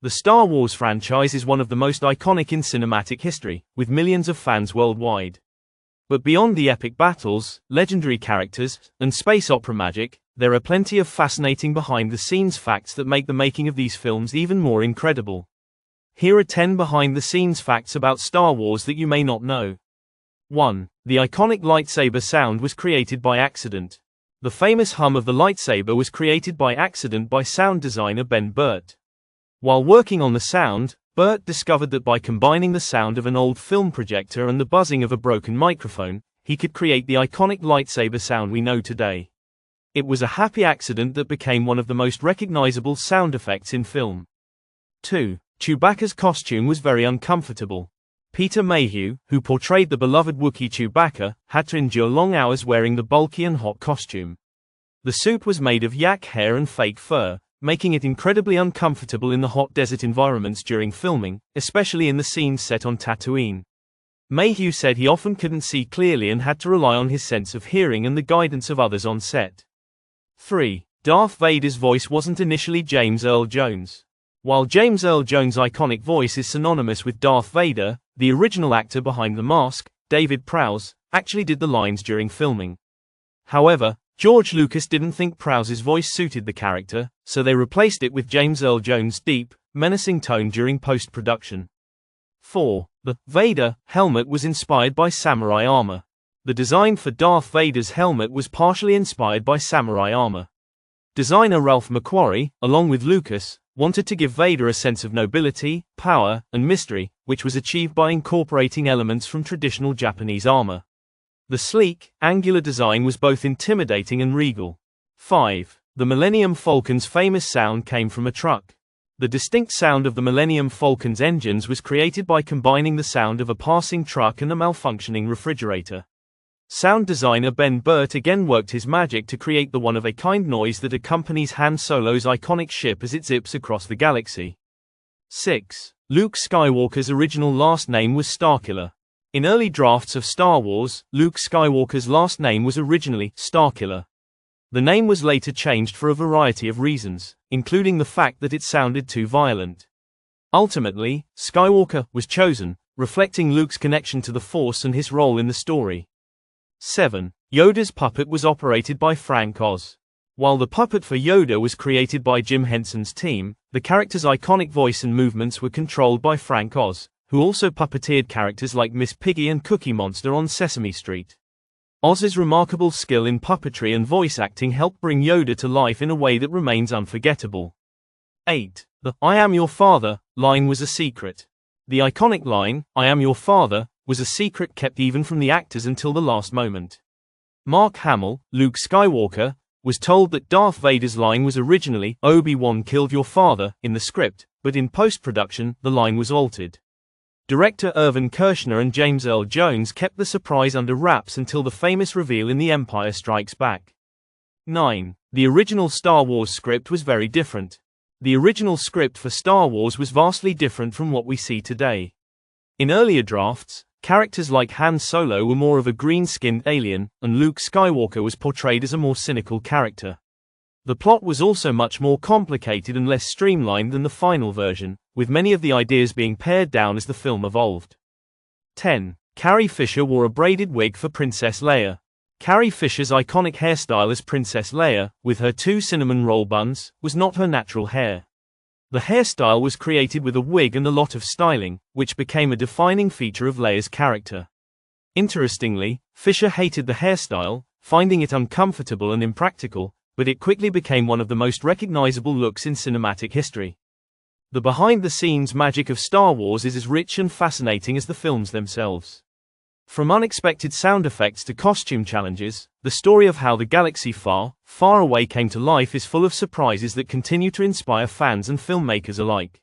The Star Wars franchise is one of the most iconic in cinematic history, with millions of fans worldwide. But beyond the epic battles, legendary characters, and space opera magic, there are plenty of fascinating behind-the-scenes facts that make the making of these films even more incredible. Here are 10 behind-the-scenes facts about Star Wars that you may not know. 1. The iconic lightsaber sound was created by accident. The famous hum of the lightsaber was created by accident by sound designer Ben Burtt. While working on the sound, Burtt discovered that by combining the sound of an old film projector and the buzzing of a broken microphone, he could create the iconic lightsaber sound we know today. It was a happy accident that became one of the most recognizable sound effects in film. 2. Chewbacca's costume was very uncomfortable. Peter Mayhew, who portrayed the beloved Wookiee Chewbacca, had to endure long hours wearing the bulky and hot costume. The suit was made of yak hair and fake fur, making it incredibly uncomfortable in the hot desert environments during filming, especially in the scenes set on Tatooine. Mayhew said he often couldn't see clearly and had to rely on his sense of hearing and the guidance of others on set. 3. Darth Vader's voice wasn't initially James Earl Jones. While James Earl Jones' iconic voice is synonymous with Darth Vader, the original actor behind the mask, David Prowse, actually did the lines during filming. However, George Lucas didn't think Prowse's voice suited the character, so they replaced it with James Earl Jones' deep, menacing tone during post-production. 4. The Vader helmet was inspired by samurai armor. The design for Darth Vader's helmet was partially inspired by samurai armor. Designer Ralph McQuarrie, along with Lucas, wanted to give Vader a sense of nobility, power, and mystery, which was achieved by incorporating elements from traditional Japanese armor. The sleek, angular design was both intimidating and regal. 5. The Millennium Falcon's famous sound came from a truck. The distinct sound of the Millennium Falcon's engines was created by combining the sound of a passing truck and a malfunctioning refrigerator. Sound designer Ben Burtt again worked his magic to create the one-of-a-kind noise that accompanies Han Solo's iconic ship as it zips across the galaxy. 6. Luke Skywalker's original last name was Starkiller. In early drafts of Star Wars, Luke Skywalker's last name was originally Starkiller. The name was later changed for a variety of reasons, including the fact that it sounded too violent. Ultimately, Skywalker was chosen, reflecting Luke's connection to the Force and his role in the story. 7. Yoda's puppet was operated by Frank Oz. While the puppet for Yoda was created by Jim Henson's team, the character's iconic voice and movements were controlled by Frank Oz, who also puppeteered characters like Miss Piggy and Cookie Monster on Sesame Street. Oz's remarkable skill in puppetry and voice acting helped bring Yoda to life in a way that remains unforgettable. 8. The "I am your father" line was a secret. The iconic line, "I am your father," was a secret kept even from the actors until the last moment. Mark Hamill, Luke Skywalker, was told that Darth Vader's line was originally "Obi-Wan killed your father" in the script, but in post-production, the line was altered. Director Irvin Kershner and James Earl Jones kept the surprise under wraps until the famous reveal in The Empire Strikes Back. 9. The original Star Wars script was very different. The original script for Star Wars was vastly different from what we see today. In earlier drafts, characters like Han Solo were more of a green-skinned alien, and Luke Skywalker was portrayed as a more cynical character. The plot was also much more complicated and less streamlined than the final version, with many of the ideas being pared down as the film evolved. 10. Carrie Fisher wore a braided wig for Princess Leia. Carrie Fisher's iconic hairstyle as Princess Leia, with her 2 cinnamon roll buns, was not her natural hair. The hairstyle was created with a wig and a lot of styling, which became a defining feature of Leia's character. Interestingly, Fisher hated the hairstyle, finding it uncomfortable and impractical, but it quickly became one of the most recognizable looks in cinematic history. The behind-the-scenes magic of Star Wars is as rich and fascinating as the films themselves. From unexpected sound effects to costume challenges, the story of how the galaxy far, far away came to life is full of surprises that continue to inspire fans and filmmakers alike.